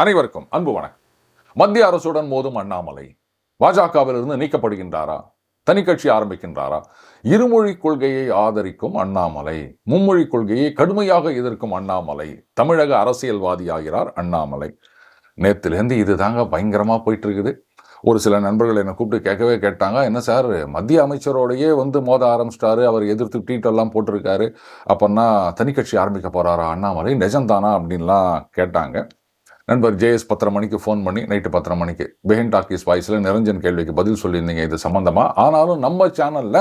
அனைவருக்கும் அன்பு வணக்கம். மத்திய அரசுடன் மோதும் அண்ணாமலை பாஜகவிலிருந்து நீக்கப்படுகின்றாரா? தனி கட்சி ஆரம்பிக்கின்றாரா? இருமொழி கொள்கையை ஆதரிக்கும் அண்ணாமலை, மும்மொழி கொள்கையை கடுமையாக எதிர்க்கும் அண்ணாமலை, தமிழக அரசியல்வாதி ஆகிறார் அண்ணாமலை. நேத்திலேருந்து இதுதாங்க பயங்கரமா போயிட்டு இருக்குது. ஒரு சில நண்பர்கள் என்னை கூப்பிட்டு கேட்டாங்க, என்ன சார் மத்திய அமைச்சரோடையே மோத ஆரம்பிச்சிட்டாரு, அவர் எதிர்த்து ட்வீட் எல்லாம் போட்டிருக்காரு, அப்பன்னா தனி கட்சி ஆரம்பிக்க போறாரா அண்ணாமலை, நிஜம்தானா அப்படின்லாம் கேட்டாங்க. நண்பர் ஜேஎஸ் 10:30 மணிக்கு ஃபோன் பண்ணி நைட்டு 10:30 மணிக்கு பெஹன் டாக்கீஸ் வாய்ஸில் நிரஞ்சன் கேள்விக்கு பதில் சொல்லியிருந்தீங்க இது சம்மந்தமாக. ஆனாலும் நம்ம சேனலில்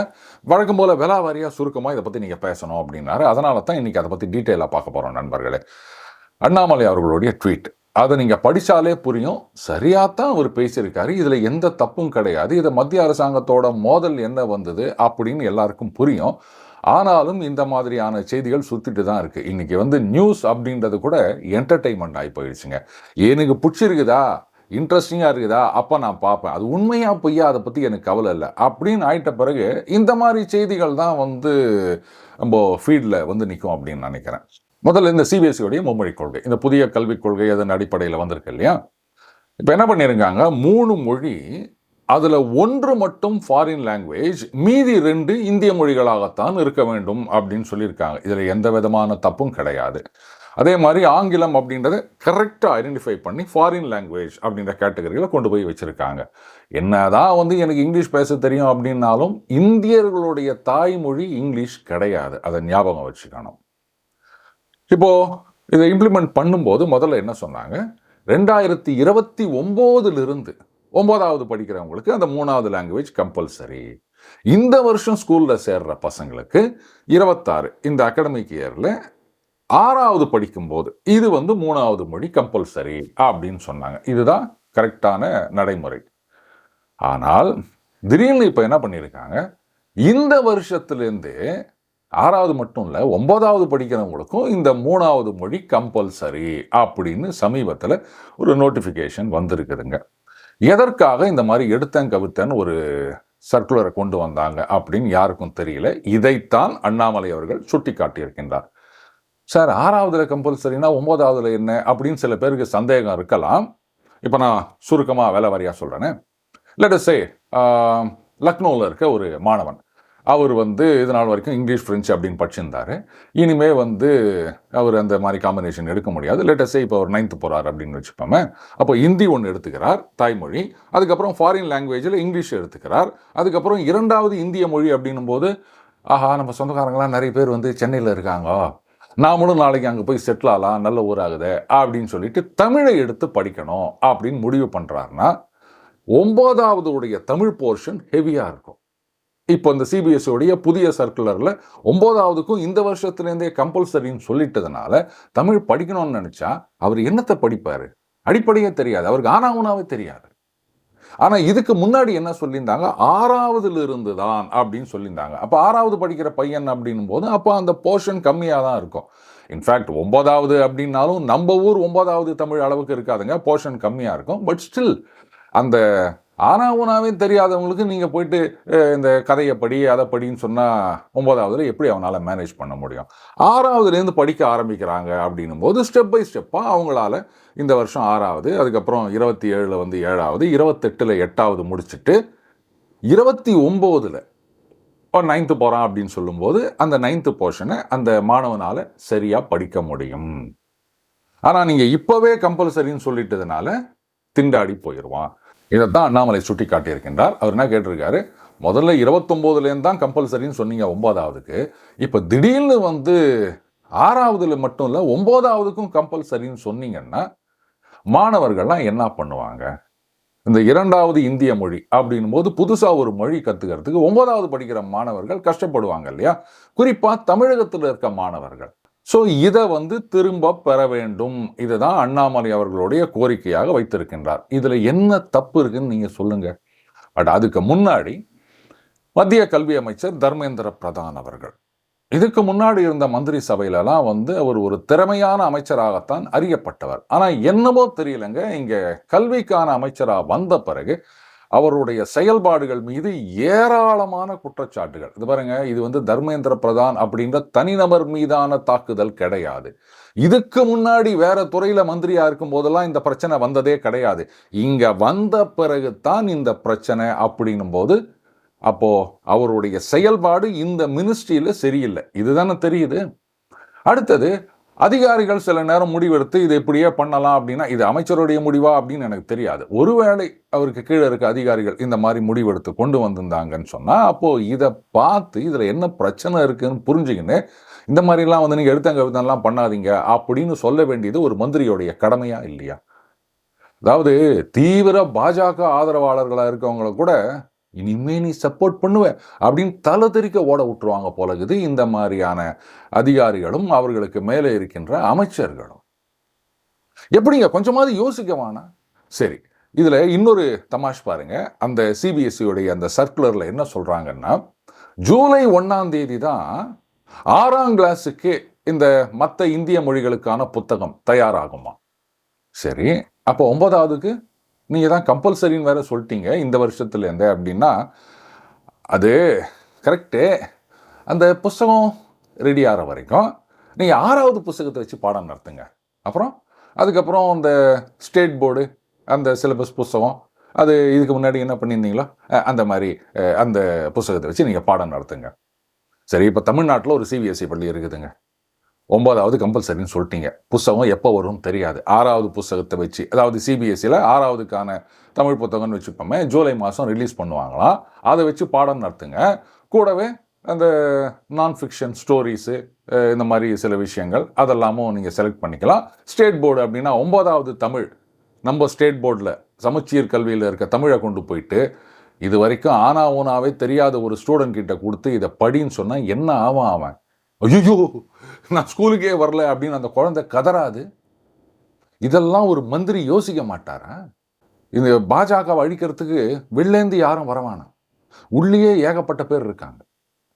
வழக்கம் போல் விலாவாரியாக சுருக்கமாக இதை பற்றி நீங்கள் பேசணும் அப்படின்னாரு. அதனால தான் இன்றைக்கி அதை பற்றி டீட்டெயிலாக பார்க்க போகிறோம் நண்பர்களே. அண்ணாமலை அவர்களுடைய ட்வீட், அதை நீங்கள் படித்தாலே புரியும். சரியாக தான் அவர் பேசியிருக்காரு, இதில் எந்த தப்பும் கிடையாது. இதை மத்திய அரசாங்கத்தோட மோதல் என்ன வந்தது அப்படின்னு எல்லாருக்கும் புரியும். ஆனாலும் இந்த மாதிரியான செய்திகள் சுத்திட்டு தான் இருக்கு. இன்னைக்கு நியூஸ் அப்படின்றது கூட என்டர்டைன்மெண்ட் ஆகி போயிடுச்சுங்க. எனக்கு பிடிச்சிருக்குதா, இன்ட்ரெஸ்டிங்காக இருக்குதா, அப்போ நான் பார்ப்பேன். அது உண்மையா பொய்யா அதை பற்றி எனக்கு கவலை இல்லை அப்படின்னு ஆயிட்ட பிறகு இந்த மாதிரி செய்திகள் தான் நம்ம ஃபீல்டில் நிற்கும் அப்படின்னு நினைக்கிறேன். முதல்ல இந்த சிபிஎஸ்சியோடைய மும்மொழி கொள்கை, இந்த புதிய கல்விக் கொள்கை அதன் அடிப்படையில் வந்திருக்கு இல்லையா? இப்போ என்ன பண்ணியிருக்காங்க, 3 மொழி, அதில் 1 மட்டும் ஃபாரின் லாங்குவேஜ், மீதி 2 இந்திய மொழிகளாகத்தான் இருக்க வேண்டும் அப்படின்னு சொல்லியிருக்காங்க. இதில் எந்த விதமான தப்பும் கிடையாது. அதே மாதிரி ஆங்கிலம் அப்படின்றத கரெக்டாக ஐடென்டிஃபை பண்ணி ஃபாரின் லாங்குவேஜ் அப்படின்ற கேட்டகரியில் கொண்டு போய் வச்சுருக்காங்க. என்னதான் எனக்கு இங்கிலீஷ் பேச தெரியும் அப்படின்னாலும் இந்தியர்களுடைய தாய்மொழி இங்கிலீஷ் கிடையாது, அதை ஞாபகம் வச்சுக்கணும். இப்போது இதை இம்ப்ளிமெண்ட் பண்ணும்போது முதல்ல என்ன சொன்னாங்க, 2029 9வது படிக்கிறவங்களுக்கு அந்த 3வது லாங்குவேஜ் கம்பல்சரி. இந்த வருஷம் ஸ்கூலில் சேர்ற பசங்களுக்கு 26 இந்த அகாடமிக் இயரில் 6வது படிக்கும்போது இது 3வது மொழி கம்பல்சரி அப்படின்னு சொன்னாங்க. இதுதான் கரெக்டான நடைமுறை. ஆனால் திடீர்னு இப்போ என்ன பண்ணியிருக்காங்க, இந்த வருஷத்துலேருந்து 6வது மட்டும் இல்லை 9வது படிக்கிறவங்களுக்கும் இந்த 3வது மொழி கம்பல்சரி அப்படின்னு சமீபத்தில் ஒரு நோட்டிஃபிகேஷன் வந்திருக்குதுங்க. எதற்காக இந்த மாதிரி எடுத்தேன் கவித்தேன்னு ஒரு சர்க்குலரை கொண்டு வந்தாங்க அப்படின்னு யாருக்கும் தெரியல. இதைத்தான் அண்ணாமலை அவர்கள் சுட்டி காட்டியிருக்கின்றார். சார் 6வதுல கம்பல்சரினா 9வதுல என்ன அப்படின்னு சில பேருக்கு சந்தேகம் இருக்கலாம். இப்போ நான் சுருக்கமாக வேலை வாரியாக சொல்கிறேன்னு. லெட் அஸ் சே லக்னோவில் இருக்க ஒரு மாணவன், அவர் இது நாள் வரைக்கும் இங்கிலீஷ் ஃப்ரெஞ்சு அப்படின்னு படிச்சிருந்தார். இனிமே அவர் அந்த மாதிரி காம்பினேஷன் எடுக்க முடியாது. லேட்டஸ்டே இப்போ அவர் 9th போகிறார் அப்படின்னு வச்சுப்போமே. அப்போ ஹிந்தி ஒன்று எடுத்துக்கிறார் தாய்மொழி, அதுக்கப்புறம் ஃபாரின் லாங்குவேஜில் இங்கிலீஷ் எடுத்துக்கிறார், அதுக்கப்புறம் 2வது இந்திய மொழி அப்படின்னும் போது, ஆஹா நம்ம சொந்தக்காரங்களாம் நிறைய பேர் சென்னையில் இருக்காங்க, நாமளும் நாளைக்கு அங்கே போய் செட்டில் ஆகலாம், நல்ல ஊராகுது அப்படின்னு சொல்லிட்டு தமிழை எடுத்து படிக்கணும் அப்படின்னு முடிவு பண்ணுறாருன்னா 9வது உடைய தமிழ் போர்ஷன் ஹெவியாக இருக்கும். இப்போ இந்த சிபிஎஸ்சியோடைய புதிய சர்க்குலரில் 9வதுக்கும் இந்த வருஷத்துலேருந்தே கம்பல்சரின்னு சொல்லிட்டதுனால தமிழ் படிக்கணும்னு நினச்சா அவர் என்னத்தை படிப்பார்? அடிப்படையே தெரியாது, அவருக்கு ஆனாவுனாவே தெரியாது. ஆனால் இதுக்கு முன்னாடி என்ன சொல்லியிருந்தாங்க, 6வதுலேருந்து தான் அப்படின்னு சொல்லியிருந்தாங்க. அப்போ 6வது படிக்கிற பையன் அப்படின்னும் போது அப்போ அந்த போர்ஷன் கம்மியாக தான் இருக்கும். இன்ஃபேக்ட் 9வது அப்படின்னாலும் நம்ம ஊர் 9வது தமிழ் அளவுக்கு இருக்காதுங்க, போர்ஷன் கம்மியாக இருக்கும். பட் ஸ்டில் அந்த ஆனாவுனாவே தெரியாதவங்களுக்கு நீங்கள் போயிட்டு இந்த கதையை படி அதை படின்னு சொன்னால் 9வதுல எப்படி அவனால் மேனேஜ் பண்ண முடியும்? 6வதுலேருந்து படிக்க ஆரம்பிக்கிறாங்க அப்படின்னும் போது ஸ்டெப் பை ஸ்டெப்பாக அவங்களால இந்த வருஷம் 6வது, அதுக்கப்புறம் 27ல் 7வது, 28ல் 8வது முடிச்சுட்டு 29ல் 9th போகிறான் அப்படின்னு சொல்லும்போது அந்த 9th போர்ஷனை அந்த மாணவனால் சரியாக படிக்க முடியும். ஆனால் நீங்கள் இப்போவே கம்பல்சரின்னு சொல்லிட்டதுனால திண்டாடி போயிடுவான். இதைத்தான் அண்ணாமலை சுட்டி காட்டியிருக்கின்றார். அவர் என்ன கேட்டிருக்காரு, முதல்ல 29லேருந்து தான் கம்பல்சரின்னு சொன்னீங்க 9வதுக்கு, இப்போ திடீர்னு 6வதுல மட்டும் இல்லை 9வதுக்கும் கம்பல்சரின்னு சொன்னீங்கன்னா மாணவர்கள்லாம் என்ன பண்ணுவாங்க? இந்த 2வது இந்திய மொழி அப்படின்னும் போது புதுசாக ஒரு மொழி கற்றுக்கிறதுக்கு 9வது படிக்கிற மாணவர்கள் கஷ்டப்படுவாங்க இல்லையா? குறிப்பாக தமிழகத்தில் இருக்க மாணவர்கள். ஸோ இதை திரும்ப பெற வேண்டும். இதுதான் அண்ணாமலை அவர்களுடைய கோரிக்கையாக வைத்திருக்கின்றார். இதில் என்ன தப்பு இருக்குன்னு நீங்கள் சொல்லுங்கள். பட் அதுக்கு முன்னாடி மத்திய கல்வி அமைச்சர் தர்மேந்திர பிரதான் அவர்கள், இதுக்கு முன்னாடி இருந்த மந்திரி சபையிலலாம் அவர் ஒரு திறமையான அமைச்சராகத்தான் அறியப்பட்டவர். ஆனால் என்னவோ தெரியலங்க, இங்கே கல்விக்கான அமைச்சராக வந்த பிறகு அவருடைய செயல்பாடுகள் மீது ஏராளமான குற்றச்சாட்டுகள். இது பாருங்க, இது வந்து தர்மேந்திர பிரதான் அப்படின்ற தனிநபர் மீதான தாக்குதல் கிடையாது. இதுக்கு முன்னாடி வேற துறையில மந்திரியா இருக்கும் போதெல்லாம் இந்த பிரச்சனை வந்ததே கிடையாது. இங்க வந்த பிறகுதான் இந்த பிரச்சனை அப்படின்னும் போது, அப்போ அவருடைய செயல்பாடு இந்த மினிஸ்ட்ரியில சரியில்லை, இதுதானே தெரியுது. அடுத்தது, அதிகாரிகள் சில நேரம் முடிவெடுத்து இதை இப்படியே பண்ணலாம் அப்படின்னா, இது அமைச்சருடைய முடிவா அப்படின்னு எனக்கு தெரியாது. ஒருவேளை அவருக்கு கீழே இருக்க அதிகாரிகள் இந்த மாதிரி முடிவெடுத்து கொண்டு வந்திருந்தாங்கன்னு சொன்னா, அப்போ இதை பார்த்து இதுல என்ன பிரச்சனை இருக்குன்னு புரிஞ்சுக்கின்னு இந்த மாதிரிலாம் வந்து நீங்க எடுத்தங்கெல்லாம் பண்ணாதீங்க அப்படின்னு சொல்ல வேண்டியது ஒரு மந்திரியோடைய கடமையா இல்லையா? அதாவது தீவிர பாஜக ஆதரவாளர்களா இருக்கவங்கள கூட இனிமே நீ சப்போர்ட் பண்ணுவ அப்படின்னு தலை தெறிக்க ஓட விட்டுருவாங்க போல இருக்குது இந்த மாதிரியான அதிகாரிகளும் அவர்களுக்கு மேலே இருக்கின்ற அமைச்சர்களும். எப்படிங்க கொஞ்சமாவது யோசிக்கவானா? சரி, இதுல இன்னொரு தமாஷ் பாருங்க. அந்த சிபிஎஸ்இ அந்த சர்க்குலர்ல என்ன சொல்றாங்கன்னா, ஜூலை 1ஆம் தேதி தான் 6ஆம் கிளாஸுக்கு இந்த மற்ற இந்திய மொழிகளுக்கான புத்தகம் தயாராகுமா. சரி, அப்போ 9ஆவதுக்கு நீங்க தான் கம்பல்சரின்னு வேற சொல்லிட்டீங்க இந்த வருஷத்துல இருந்து அப்படின்னா, அது கரெக்டு. அந்த புஸ்தகம் ரெடி ஆகிற வரைக்கும் நீங்க 6ஆவது புஸ்தகத்தை வச்சு பாடம் நடத்துங்க. அதுக்கப்புறம் அந்த ஸ்டேட் போர்டு அந்த சிலபஸ் புஸ்தகம், அது இதுக்கு முன்னாடி என்ன பண்ணியிருந்தீங்களோ அந்த மாதிரி அந்த புஸ்தகத்தை வச்சு நீங்க பாடம் நடத்துங்க. சரி, இப்போ தமிழ்நாட்டில் ஒரு சிபிஎஸ்இ பள்ளி இருக்குதுங்க. 9ஆவது கம்பல்சரின்னு சொல்லிட்டீங்க. புஸ்தகம் எப்போ வரும்னு தெரியாது. 6ஆவது புஸ்தகத்தை வச்சு, அதாவது சிபிஎஸ்சியில் 6ஆவதுக்கான தமிழ் புத்தகம்னு வச்சுப்போமே, ஜூலை மாதம் ரிலீஸ் பண்ணுவாங்களாம். அதை வச்சு பாடம் நடத்துங்க. கூடவே அந்த நான் ஃபிக்ஷன் ஸ்டோரிஸு இந்த மாதிரி சில விஷயங்கள் அதெல்லாமும் நீங்கள் செலக்ட் பண்ணிக்கலாம். ஸ்டேட் போர்டு அப்படின்னா 9ஆவது தமிழ் நம்ம ஸ்டேட் போர்டில் சமச்சீர் கல்வியில் இருக்க தமிழை கொண்டு போயிட்டு, இது வரைக்கும் ஆனா ஊனாவே தெரியாத ஒரு ஸ்டூடெண்ட் கிட்ட கொடுத்து இதை படின்னு சொன்னால் என்ன ஆவான் அவன்? ஐயோ, நான் ஸ்கூலுக்கே வரல அப்படின்னு அந்த குழந்தை கதறாது. இதெல்லாம் ஒரு மந்திரி யோசிக்க மாட்டாரா? இந்த பாஜக அழிக்கிறதுக்கு வெளிலேந்து யாரும் வரவானா, உள்ளேயே ஏகப்பட்ட பேர் இருக்காங்க.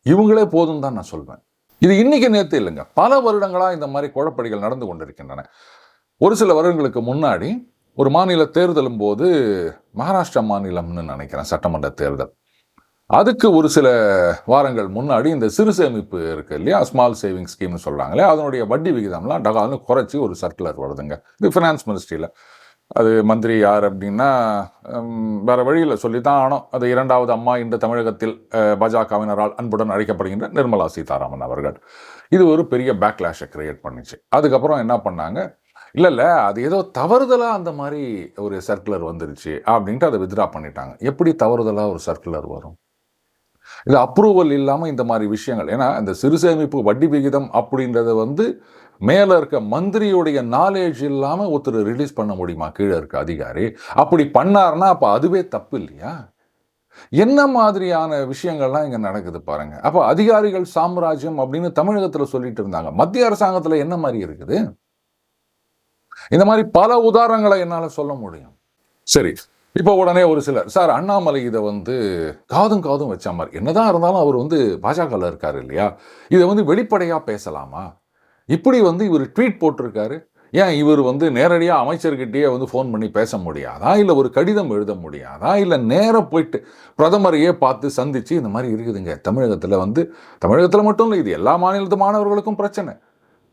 இவங்களே போதும் தான் நான் சொல்வேன். இது இன்னைக்கு நேற்று இல்லைங்க, பல வருடங்களா இந்த மாதிரி குழப்படிகள் நடந்து கொண்டிருக்கின்றன. ஒரு சில வருடங்களுக்கு முன்னாடி ஒரு மாநில தேர்தலும் போது, மகாராஷ்டிரா மாநிலம்னு நினைக்கிறேன் சட்டமன்ற தேர்தல், அதுக்கு ஒரு சில வாரங்கள் முன்னாடி இந்த சிறு சேமிப்பு இருக்கு இல்லையா, ஸ்மால் சேவிங் ஸ்கீம்னு சொல்றாங்களே, அதனுடைய வட்டி விகிதம்லாம் டகால்னு குறைச்சி ஒரு சர்க்குலர் வருதுங்க. இது ஃபினான்ஸ் மினிஸ்ட்ரியில். அது மந்திரி யார் அப்படின்னா, வேற வழியில் சொல்லித்தான் ஆனோம். அது 2வது அம்மா இந்த தமிழகத்தில் பாஜகவினரால் அன்புடன் அழைக்கப்படுகின்ற நிர்மலா சீதாராமன் அவர்கள். இது ஒரு பெரிய பேக்லாஷை கிரியேட் பண்ணிச்சு. அதுக்கப்புறம் என்ன பண்ணாங்க, இல்லை அது ஏதோ தவறுதலாக அந்த மாதிரி ஒரு சர்க்குலர் வந்துருச்சு அப்படின்ட்டு அதை வித்ரா பண்ணிட்டாங்க. எப்படி தவறுதலாக ஒரு சர்க்குலர் வரும்? இது அப்ரூவல் இல்லாமல் இந்த மாதிரி விஷயங்கள், ஏன்னா இந்த சிறு சேமிப்பு வட்டி விகிதம் அப்படின்றத வந்து மேலே இருக்க மந்திரியுடைய நாலேஜ் இல்லாமல் ஒருத்தர் ரிலீஸ் பண்ண முடியுமா கீழே இருக்க அதிகாரி? அப்படி பண்ணார்னா அப்போ அதுவே தப்பு இல்லையா? என்ன மாதிரியான விஷயங்கள்லாம் இங்கே நடக்குது பாருங்க. அப்போ அதிகாரிகள் சாம்ராஜ்யம் அப்படின்னு தமிழகத்தில் சொல்லிட்டு இருந்தாங்க. மத்திய அரசாங்கத்தில் என்ன மாதிரி இருக்குது? இந்த மாதிரி பல உதாரணங்களை என்னால் சொல்ல முடியும். சரி, இப்போ உடனே ஒரு சிலர், சார் அண்ணாமலை இதை வந்து காதும் வச்ச மாதிரி, என்னதான் இருந்தாலும் அவர் வந்து பாஜகவில் இருக்காரு இல்லையா, இதை வந்து வெளிப்படையாக பேசலாமா? இப்படி வந்து இவர் ட்வீட் போட்டிருக்காரு, ஏன் இவர் வந்து நேரடியாக அமைச்சர்கிட்டயே வந்து ஃபோன் பண்ணி பேச முடியாதா? இல்லை ஒரு கடிதம் எழுத முடியாதா? இல்லை நேராக போயிட்டு பிரதமரையே பார்த்து சந்திச்சு இந்த மாதிரி இருக்குதுங்க தமிழகத்தில் வந்து, தமிழகத்தில் மட்டும் இல்லை, இது எல்லா மாநிலத்து மாணவர்களுக்கும் பிரச்சனை,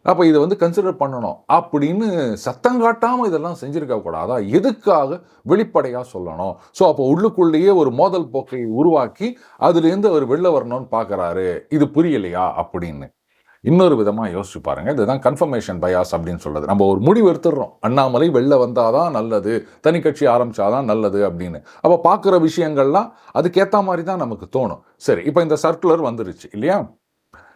அப்போ இதை வந்து கன்சிடர் பண்ணணும் அப்படின்னு சத்தம் காட்டாமல் இதெல்லாம் செஞ்சிருக்க கூடாதா? எதுக்காக வெளிப்படையாக சொல்லணும்? ஸோ அப்போ உள்ளுக்குள்ளேயே ஒரு மோதல் போக்கை உருவாக்கி அதுலேருந்து அவர் வெளில வரணும்னு பார்க்குறாரு. இது புரியலையா அப்படின்னு இன்னொரு விதமாக யோசிச்சு பாருங்க. இதுதான் கன்ஃபர்மேஷன் பயாஸ் அப்படின்னு சொல்றது. நம்ம ஒரு முடிவு எடுத்துடுறோம், அண்ணாமலை வெளில வந்தாதான் நல்லது, தனி கட்சி ஆரம்பிச்சாதான் நல்லது அப்படின்னு. அப்போ பார்க்குற விஷயங்கள்லாம் அதுக்கேற்ற மாதிரி தான் நமக்கு தோணும். சரி, இப்போ இந்த சர்க்குலர் வந்துருச்சு இல்லையா,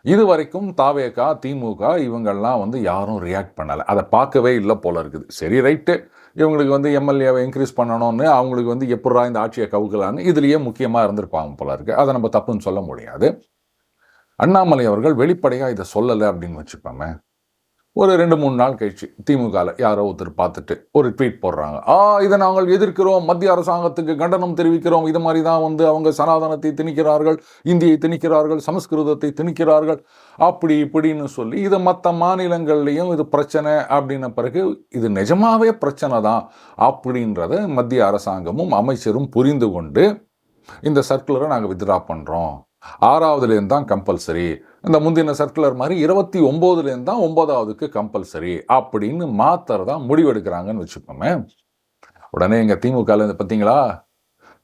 இது வரைக்கும் தாவேகா திமுக இவங்கெல்லாம் வந்து யாரும் ரியாக்ட் பண்ணலை, அதை பார்க்கவே இல்லை போல இருக்குது. சரி ரைட்டு, இவங்களுக்கு வந்து எம்எல்ஏவை இன்க்ரீஸ் பண்ணணும்னு அவங்களுக்கு வந்து எப்படா இந்த ஆட்சியை கவுக்கலான்னு இதுலேயே முக்கியமாக இருந்திருப்பாங்க போல இருக்கு. அதை நம்ம தப்புன்னு சொல்ல முடியாது. அண்ணாமலை அவர்கள் வெளிப்படையாக இதை சொல்லலை அப்படின்னு வச்சுப்போமே. ஒரு 2-3 நாள் கழிச்சு திமுகவில் யாரோ ஒருத்தர் பார்த்துட்டு ஒரு ட்வீட் போடுறாங்க. இதை நாங்கள் எதிர்க்கிறோம், மத்திய அரசாங்கத்துக்கு கண்டனம் தெரிவிக்கிறோம், இது மாதிரி தான் வந்து அவங்க சனாதனத்தை திணிக்கிறார்கள், இந்தியை திணிக்கிறார்கள், சமஸ்கிருதத்தை திணிக்கிறார்கள், அப்படி இப்படின்னு சொல்லி இது மற்ற மாநிலங்கள்லையும் இது பிரச்சனை அப்படின்ன பிறகு இது நிஜமாவே பிரச்சனை தான் அப்படின்றத மத்திய அரசாங்கமும் அமைச்சரும் புரிந்து கொண்டு இந்த சர்க்குலரை நாங்கள் வித்ட்ரா பண்ணுறோம், 6வதுலேருந்து தான் கம்பல்சரி, இந்த முந்தின சர்க்குலர் மாதிரி 29லேருந்து தான் 9வதுக்கு கம்பல்சரி அப்படின்னு மாத்திரதா முடிவெடுக்கிறாங்கன்னு வச்சுக்கோமே. உடனே எங்க திமுக பார்த்தீங்களா,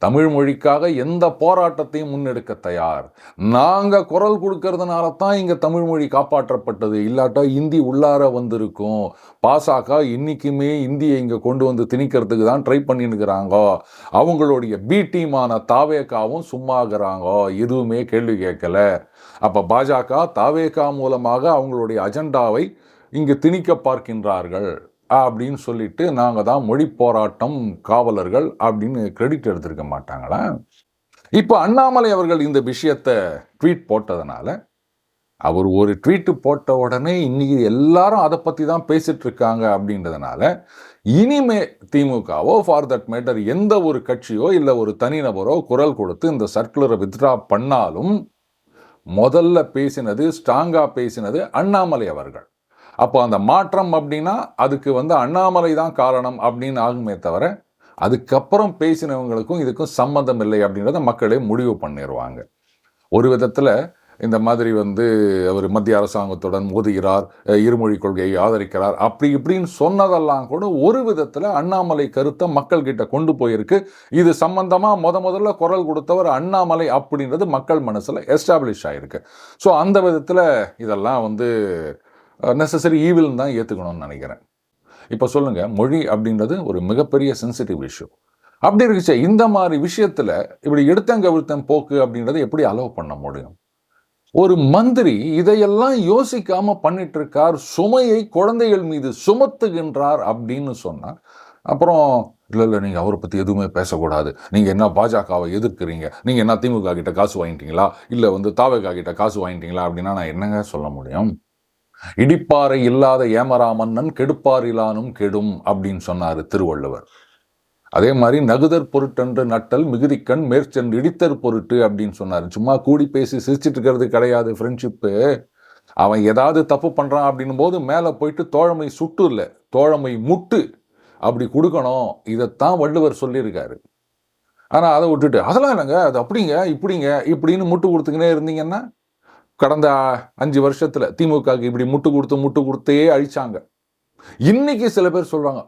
தமிழ் மொழிக்காக எந்த போராட்டத்தையும் முன்னெடுக்க தயார், நாங்க குரல் கொடுக்கறதுனால தான் இங்க தமிழ் மொழி காப்பாற்றப்பட்டது, இல்லாட்டா இந்தி உள்ளார வந்திருக்கும், பாசக இன்னைக்குமே இந்தியை இங்க கொண்டு வந்து திணிக்கிறதுக்கு தான் ட்ரை பண்ணிருக்கிறாங்க, அவங்களுடைய பி டீமான தாவேகாவும் சும்மாகிறாங்க, எதுவுமே கேள்வி கேட்கல. அப்ப பாஜக தாவேகா மூலமாக அவங்களுடைய அஜெண்டாவை இங்கு திணிக்க பார்க்கின்றார்கள் அப்படின்னு சொல்லிட்டு நாங்க தான் மொழி போராட்டம் காவலர்கள் அப்படின்னு கிரெடிட் எடுத்திருக்க மாட்டாங்களா? இப்ப அண்ணாமலை அவர்கள் இந்த விஷயத்தை ட்வீட் போட்டதுனால, அவர் ஒரு ட்வீட் போட்ட உடனே இன்னைக்கு எல்லாரும் அதை பத்தி தான் பேசிட்டு இருக்காங்க அப்படின்றதுனால, இனிமே திமுகவோ ஃபார் தட் மேட்டர் எந்த ஒரு கட்சியோ இல்ல ஒரு தனிநபரோ குரல் கொடுத்து இந்த சர்க்குலரை வித்ட்ரா பண்ணாலும் முதல்ல பேசினது, ஸ்ட்ராங்கா பேசினது அண்ணாமலை அவர்கள். அப்போ அந்த மாற்றம் அப்படின்னா அதுக்கு வந்து அண்ணாமலை தான் காரணம் அப்படின்னு ஆகுமே தவிர, அதுக்கப்புறம் பேசினவங்களுக்கும் இதுக்கும் சம்மந்தம் இல்லை அப்படின்றத மக்களே முடிவு பண்ணிடுவாங்க. ஒரு விதத்தில் இந்த மாதிரி வந்து அவர் மத்திய அரசாங்கத்துடன் மோதுகிறார், இருமொழி கொள்கையை ஆதரிக்கிறார், அப்படி இப்படின்னு சொன்னதெல்லாம் கூட ஒரு விதத்தில் அண்ணாமலை கருத்தை மக்கள் கிட்ட கொண்டு போயிருக்கு. இது சம்பந்தமா முதல்ல குரல் கொடுத்தவர் அண்ணாமலை அப்படின்றது மக்கள் மனசுல எஸ்டாப்ளிஷ் ஆயிருக்கு. ஸோ அந்த விதத்தில் இதெல்லாம் வந்து நெசசரி ஈவில்னு தான் ஏற்றுக்கணும்னு நினைக்கிறேன். இப்போ சொல்லுங்க, மொழி அப்படின்றது ஒரு மிகப்பெரிய சென்சிட்டிவ் இஷ்யூ. அப்படி இருக்குச்சு இந்த மாதிரி விஷயத்துல இப்படி எடுத்தங்கவிழ்த்தம் போக்கு அப்படின்றத எப்படி அலோவ் பண்ண முடியும்? ஒரு மந்திரி இதையெல்லாம் யோசிக்காம பண்ணிட்டு இருக்கார், சுமையை குழந்தைகள் மீது சுமத்துகின்றார் அப்படின்னு சொன்னா, அப்புறம் இல்லை நீங்கள் அவரை பற்றி எதுவுமே பேசக்கூடாது, நீங்கள் என்ன பாஜகவை எதிர்க்கிறீங்க, நீங்கள் என்ன திமுக கிட்ட காசு வாங்கிட்டீங்களா, இல்லை வந்து தாவேகா கிட்ட காசு வாங்கிட்டீங்களா அப்படின்னா நான் என்னங்க சொல்ல முடியும்? இடிப்பாறை இல்லாத ஏமரா மன்னன் கெடுப்பாரிலானும் கெடும் அப்படின்னு சொன்னாரு திருவள்ளுவர். அதே மாதிரி நகுதர் பொருட்டென்று நட்டல் மிகுதிக்கண் மேற்சென்று இடித்தர் பொருட்டு அப்படின்னு சொன்னாரு. சும்மா கூடி பேசி சிரிச்சிட்டு இருக்கிறது கிடையாது ஃப்ரெண்ட்ஷிப்பு. அவன் ஏதாவது தப்பு பண்றான் அப்படின்னும் போது மேலே போயிட்டு தோழமை சுட்டு இல்லை, தோழமை முட்டு அப்படி கொடுக்கணும். இதைத்தான் வள்ளுவர் சொல்லியிருக்காரு. ஆனா அதை விட்டுட்டு அதெல்லாம் இல்லைங்க, அது அப்படிங்க இப்படிங்க இப்படின்னு முட்டு கொடுத்துக்கினே இருந்தீங்கன்னா கடந்த 5 வருஷத்துல திமுகவுக்கு இப்படி முட்டு கொடுத்தே அழிச்சாங்க. இன்னைக்கு சில பேர் சொல்றாங்க,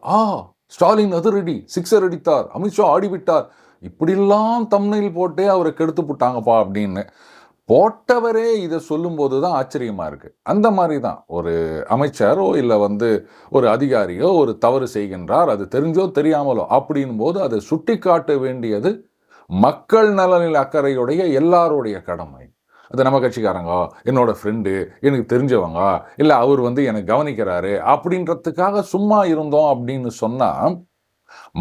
ஸ்டாலின் அதிரடி சிக்ஸர் அடித்தார், அமித்ஷா ஆடிவிட்டார், இப்படிலாம் தம்ப்நெயில் போட்டே அவரை கெடுத்து போட்டாங்கப்பா அப்படின்னு போட்டவரே இதை சொல்லும் போதுதான் ஆச்சரியமா இருக்கு. அந்த மாதிரி தான் ஒரு அமைச்சரோ இல்ல வந்து ஒரு அதிகாரியோ ஒரு தவறு செய்கின்றார், அது தெரிஞ்சோ தெரியாமலோ அப்படின் போது அதை சுட்டி காட்ட வேண்டியது மக்கள் நலனில் அக்கறையுடைய எல்லாருடைய கடமை. அது நம்ம கட்சிக்காரங்க, என்னோட ஃப்ரெண்டு, எனக்கு தெரிஞ்சவங்க, இல்லை அவர் வந்து எனக்கு கவனிக்கிறாரு அப்படின்றதுக்காக சும்மா இருந்தோம் அப்படின்னு சொன்னா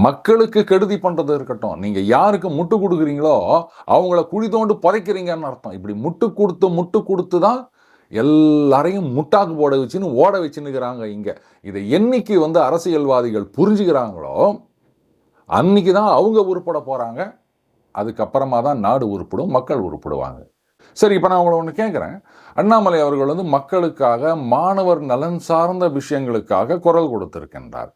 மக்களுக்கு கெடுதி பண்றது இருக்கட்டும், நீங்க யாருக்கு முட்டு கொடுக்குறீங்களோ அவங்கள குழி தோண்டு புதைக்கிறீங்கன்னு அர்த்தம். இப்படி முட்டு கொடுத்து தான் எல்லாரையும் முட்டாக்கு போட வச்சுன்னு ஓட வச்சுன்னுக்கிறாங்க இங்க. இதை என்னைக்கு வந்து அரசியல்வாதிகள் புரிஞ்சுக்கிறாங்களோ அன்னைக்கு தான் அவங்க உருப்பட போறாங்க. அதுக்கப்புறமா தான் நாடு உருப்படும், மக்கள் உருப்படுவாங்க. சரி, இப்போ நான் உங்களை ஒன்று கேட்குறேன். அண்ணாமலை அவர்கள் வந்து மக்களுக்காக மாணவர் நலன் சார்ந்த விஷயங்களுக்காக குரல் கொடுத்திருக்கின்றார்.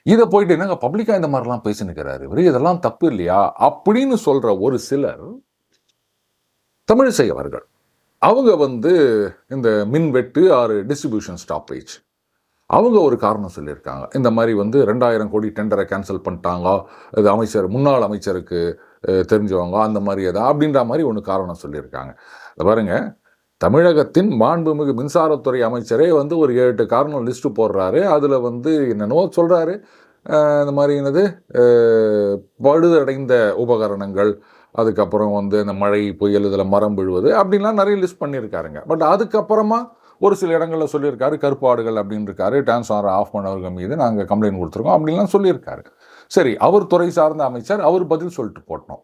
இதை போயிட்டு என்னங்க பப்ளிக்கா இந்த மாதிரிலாம் பேசினுக்கிறாரு இவர், இதெல்லாம் தப்பு இல்லையா அப்படின்னு சொல்ற ஒரு சிலர் தமிழிசை அவர்கள் அவங்க வந்து இந்த மின்வெட்டு ஆறு டிஸ்ட்ரிபியூஷன் ஸ்டாப்பேஜ் அவங்க ஒரு காரணம் சொல்லியிருக்காங்க. இந்த மாதிரி வந்து 2000 கோடி டெண்டரை கேன்சல் பண்ணிட்டாங்க, இது அமைச்சர் முன்னாள் அமைச்சருக்கு தெரிஞ்சவங்க அந்த மாதிரி எதா அப்படின்ற மாதிரி ஒன்று காரணம் சொல்லியிருக்காங்க. பாருங்க, தமிழகத்தின் மாண்புமிகு மின்சாரத்துறை அமைச்சரே வந்து ஒரு 7-8 காரணம் லிஸ்ட்டு போடுறாரு. அதில் வந்து என்னென்னவோ சொல்கிறாரு. இந்த மாதிரி என்னது பழுதடைந்த உபகரணங்கள், அதுக்கப்புறம் வந்து இந்த மழை புயல் இதில் மரம் விழுவது அப்படின்லாம் நிறைய லிஸ்ட் பண்ணியிருக்காருங்க. பட் அதுக்கப்புறமா ஒரு சில இடங்களில் சொல்லியிருக்காரு கருப்பாடுகள் அப்படின்னு இருக்காரு, டிரான்ஸ்ஃபார்மர் ஆஃப் பண்ணவர்கள் மீது நாங்கள் கம்ப்ளைண்ட் கொடுத்துருக்கோம் அப்படின்லாம் சொல்லியிருக்காரு. சரி, அவர் துறை சார்ந்த அமைச்சர், அவர் பதில் சொல்லிட்டு போட்டோம்.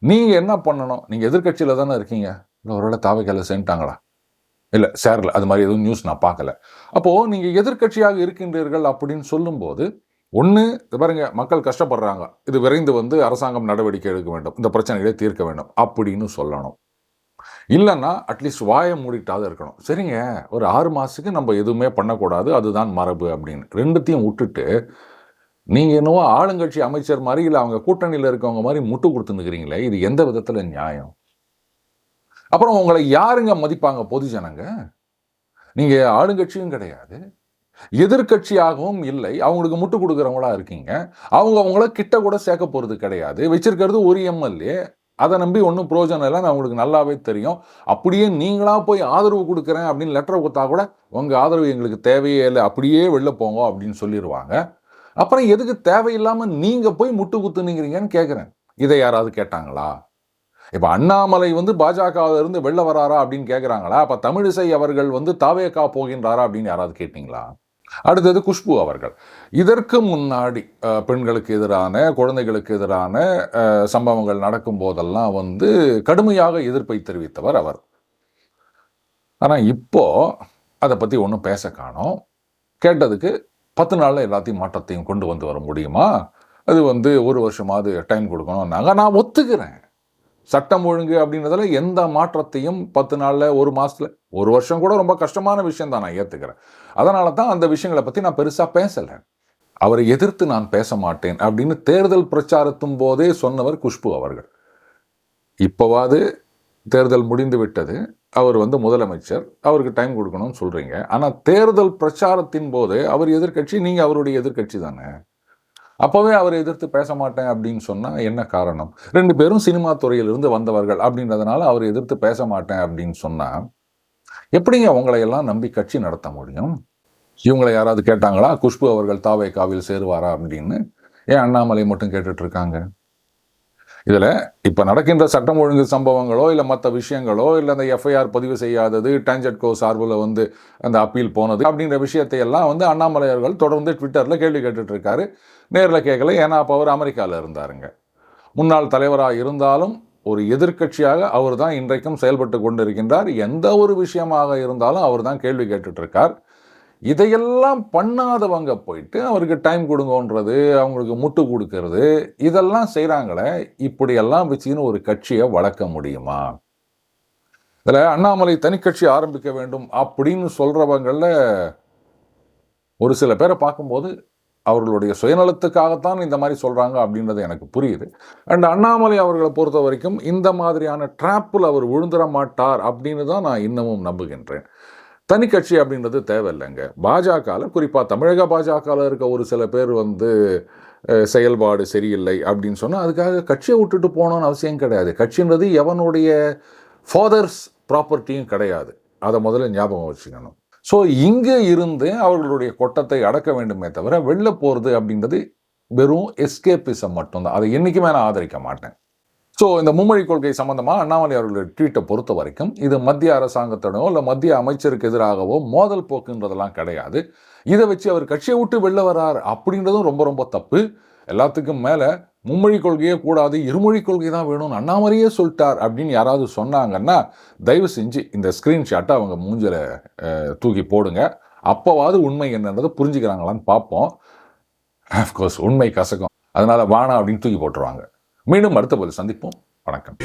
நீங்கள் என்ன பண்ணணும்? நீங்கள் எதிர்கட்சியில் தானே இருக்கீங்க, இல்லை ஒருவேளை தாவைக்கால சேர்ந்துட்டாங்களா? இல்லை சேரல, அது மாதிரி எதுவும் நியூஸ் நான் பார்க்கல. அப்போது நீங்கள் எதிர்க்கட்சியாக இருக்கின்றீர்கள் அப்படின்னு சொல்லும்போது, ஒன்று பாருங்க, மக்கள் கஷ்டப்படுறாங்க, இது விரைந்து வந்து அரசாங்கம் நடவடிக்கை எடுக்க வேண்டும், இந்த பிரச்சனைகளை தீர்க்க வேண்டும் அப்படின்னு சொல்லணும். இல்லைன்னா அட்லீஸ்ட் வாயை மூடிட்டாவது இருக்கணும். சரிங்க, ஒரு 6 மாதத்துக்கு நம்ம எதுவுமே பண்ணக்கூடாது, அதுதான் மரபு அப்படின்னு ரெண்டுத்தையும் விட்டுட்டு, நீங்கள் என்னவோ ஆளுங்கட்சி அமைச்சர் மாதிரி இல்லை அவங்க கூட்டணியில் இருக்கவங்க மாதிரி முட்டு கொடுத்துன்னுக்கிறீங்களே, இது எந்த விதத்தில் நியாயம்? அப்புறம் உங்களை யாருங்க மதிப்பாங்க பொது ஜனங்க? நீங்கள் ஆளுங்கட்சியும் கிடையாது, எதிர்கட்சியாகவும் இல்லை, அவங்களுக்கு முட்டு கொடுக்குறவங்களா இருக்கீங்க. அவங்கள கிட்ட கூட சேர்க்க போகிறது கிடையாது. வச்சிருக்கிறது ஒரு எம்எல்ஏ, அதை நம்பி ஒன்றும் பிரயோஜனம் இல்லைன்னு அவங்களுக்கு நல்லாவே தெரியும். அப்படியே நீங்களா போய் ஆதரவு கொடுக்குறேன் அப்படின்னு லெட்டர் கொடுத்தா கூட உங்கள் ஆதரவு எங்களுக்கு தேவையே இல்லை, அப்படியே வெளில போங்க அப்படின்னு சொல்லிடுவாங்க. அப்புறம் எதுக்கு தேவையில்லாமல் நீங்கள் போய் முட்டு குத்துனுங்கிறீங்கன்னு கேட்குறேன். இதை யாராவது கேட்டாங்களா? இப்போ அண்ணாமலை வந்து பாஜகவிலிருந்து வெளில வராரா அப்படின்னு கேட்குறாங்களா? அப்போ தமிழிசை அவர்கள் வந்து தாவேகா போகின்றாரா அப்படின்னு யாராவது கேட்டீங்களா? அடுத்தது குஷ்பு அவர்கள். இதற்கு முன்னாடி பெண்களுக்கு எதிரான, குழந்தைகளுக்கு எதிரான சம்பவங்கள் நடக்கும் போதெல்லாம் வந்து கடுமையாக எதிர்ப்பை தெரிவித்தவர் அவர். ஆனால் இப்போ அதை பற்றி ஒன்றும் பேச காணோம். கேட்டதுக்கு 10 நாளில் எல்லாத்தையும் மாற்றத்தையும் கொண்டு வந்து வர முடியுமா? அது வந்து 1 வருஷமாவது டைம் கொடுக்கணும். நான் ஒத்துக்கிறேன், சட்டம் ஒழுங்கு அப்படின்றதுல எந்த மாற்றத்தையும் 10 நாளில், 1 மாதத்தில், 1 வருஷம் கூட ரொம்ப கஷ்டமான விஷயம் தான், நான் ஏற்றுக்கிறேன். அதனால தான் அந்த விஷயங்களை பற்றி நான் பெருசாக பேசலை. அவரை எதிர்த்து நான் பேச மாட்டேன் அப்படின்னு தேர்தல் பிரச்சாரத்தும் போதே சொன்னவர் குஷ்பு அவர்கள். இப்போவாது தேர்தல் முடிந்து விட்டது, அவர் வந்து முதலமைச்சர், அவருக்கு டைம் கொடுக்கணும்னு சொல்கிறீங்க. ஆனால் தேர்தல் பிரச்சாரத்தின் போது அவர் எதிர்கட்சி, நீங்கள் அவருடைய எதிர்கட்சி தானே. அப்போவே அவரை எதிர்த்து பேச மாட்டேன் அப்படின்னு சொன்னால் என்ன காரணம்? 2 பேரும் சினிமா துறையிலிருந்து வந்தவர்கள் அப்படின்றதுனால அவரை எதிர்த்து பேச மாட்டேன் அப்படின்னு சொன்னால் எப்படிங்க உங்களையெல்லாம் நம்பி கட்சி நடத்த முடியும்? இவங்களை யாராவது கேட்டாங்களா குஷ்பு அவர்கள் தாவேகாவில் சேருவாரா அப்படின்னு? ஏன் அண்ணாமலை மட்டும் கேட்டுட்டு இருக்காங்க? இதில் இப்போ நடக்கின்ற சட்டம் ஒழுங்கு சம்பவங்களோ இல்லை மற்ற விஷயங்களோ இல்லை அந்த எஃப்ஐஆர் பதிவு செய்யாதது, டான்ஜெட்கோ சார்பில் வந்து அந்த அப்பீல் போனது அப்படின்ற விஷயத்தை எல்லாம் வந்து அண்ணாமலை அவர்கள் தொடர்ந்து ட்விட்டரில் கேள்வி கேட்டுட்டு இருக்காரு. நேரில் கேட்கல, ஏன்னா அப்போ அவர் அமெரிக்காவில் இருந்தாருங்க. முன்னாள் தலைவராக இருந்தாலும் ஒரு எதிர்க்கட்சியாக அவர் தான் இன்றைக்கும் செயல்பட்டு கொண்டிருக்கின்றார். எந்த ஒரு விஷயமாக இருந்தாலும் அவர் தான் கேள்வி கேட்டுட்டு இருக்கார். இதையெல்லாம் பண்ணாதவங்க போயிட்டு அவருக்கு டைம் கொடுங்கன்றது, அவங்களுக்கு முட்டு கொடுக்கறது, இதெல்லாம் செய்கிறாங்களே. இப்படியெல்லாம் வச்சுன்னு ஒரு கட்சியை வளர்க்க முடியுமா? இதில் அண்ணாமலை தனிக்கட்சி ஆரம்பிக்க வேண்டும் அப்படின்னு சொல்கிறவங்களில் ஒரு சில பேரை பார்க்கும்போது அவர்களுடைய சுயநலத்துக்காகத்தான் இந்த மாதிரி சொல்கிறாங்க அப்படின்றது எனக்கு புரியுது. அண்ட் அண்ணாமலை அவர்களை பொறுத்த வரைக்கும் இந்த மாதிரியான ட்ராப்பில் அவர் விழுந்துட மாட்டார் அப்படின்னு தான் நான் இன்னமும் நம்புகின்றேன். தனி கட்சி அப்படின்றது தேவையில்லைங்க. பாஜகவில், குறிப்பாக தமிழக பாஜகவில் இருக்க ஒரு சில பேர் வந்து செயல்பாடு சரியில்லை அப்படின்னு சொன்னால் அதுக்காக கட்சியை விட்டுட்டு போகணும்னு அவசியம் கிடையாது. கட்சின்றது எவனுடைய ஃபாதர்ஸ் ப்ராப்பர்ட்டியும் கிடையாது. அதை முதல்ல ஞாபகம் வச்சுக்கணும். ஸோ இங்கே இருந்து அவர்களுடைய கொட்டத்தை அடக்க வேண்டுமே தவிர வெளில போகிறது அப்படின்றது வெறும் எஸ்கேபிசம் மட்டும்தான். அதை என்றைக்குமே நான் ஆதரிக்க மாட்டேன். ஸோ இந்த மும்மொழி கொள்கை சம்பந்தமாக அண்ணாமலை அவர்களுடைய ட்வீட்டை பொறுத்த வரைக்கும் இது மத்திய அரசாங்கத்திடமோ இல்லை மத்திய அமைச்சருக்கு எதிராகவோ மோதல் போக்குன்றதெல்லாம் கிடையாது. இதை வச்சு அவர் கட்சியை விட்டு வெளில வர்றார் அப்படின்றதும் ரொம்ப ரொம்ப தப்பு. எல்லாத்துக்கும் மேலே மும்மொழி கொள்கையே கூடாது, இருமொழி கொள்கை தான் வேணும்னு அண்ணாமலையே சொல்லிட்டார் அப்படின்னு யாராவது சொன்னாங்கன்னா தயவு செஞ்சு இந்த ஸ்க்ரீன்ஷாட்டை அவங்க மூஞ்சில் தூக்கி போடுங்க. அப்போவாது உண்மை என்னன்றதை புரிஞ்சுக்கிறாங்களான்னு பார்ப்போம். ஆஃப்கோர்ஸ் உண்மை கசக்கும், அதனால் வானா அப்படின்னு தூக்கி போட்டுருவாங்க. மீண்டும் அடுத்த போது சந்திப்போம். வணக்கம்.